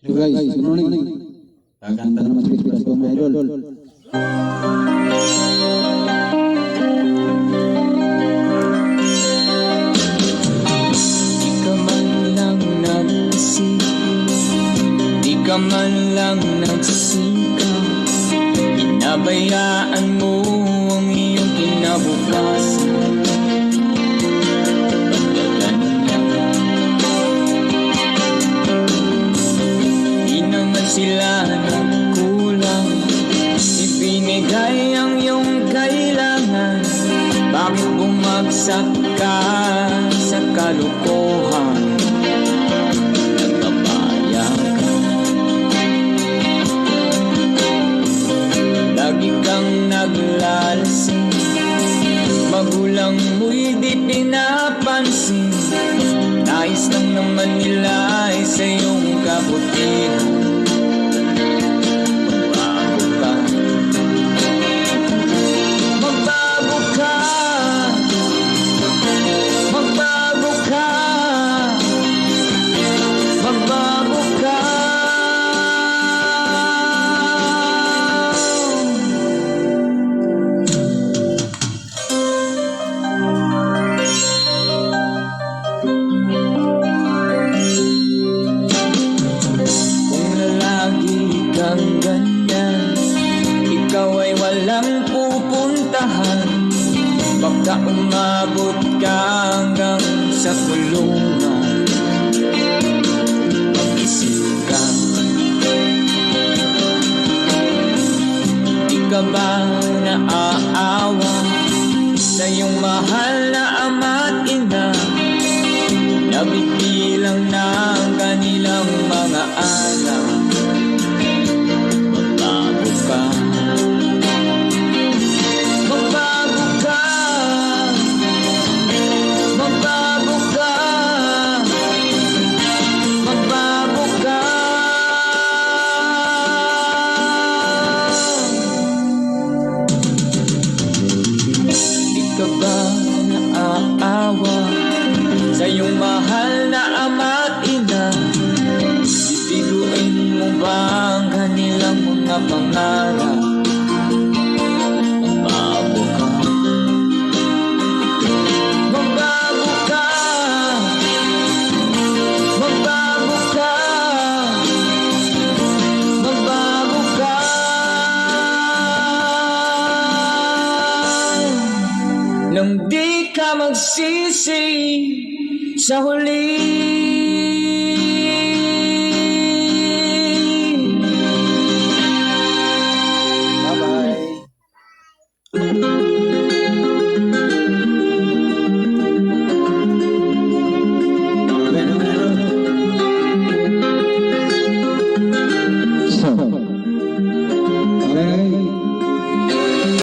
So guys, good morning. Kakanta naman si Pilas ko mga idol. Di ka man lang nag-isip, di ka man lang nagsisika, pinabayaan mo ang iyong kinabukasan. Sila nagkulang, ibinigay ang iyong kailangan. Bakit bumagsak ka sa kalokohan? Nagpapaya ka, lagi kang naglalasing, magulang mo'y di pinapansin. Nais lang naman nila ay sa iyong kabutihan. Kang ganyan, ikaw ay walang pupuntahan. Baka umabot ka hanggang sa kulungan. Mag-isip ka, di ka ba naaawa sa iyong mahal na ama't ina? Nabibilang na ang kanilang mga anak. Di ka ba naaawa sa iyong mahal na ama't ina? Bibiguin mo ba ang kanilang mga pangarap? Magbago ka, magbago ka, magbago ka, magbago ka. Nang di ka magsisi sa huli.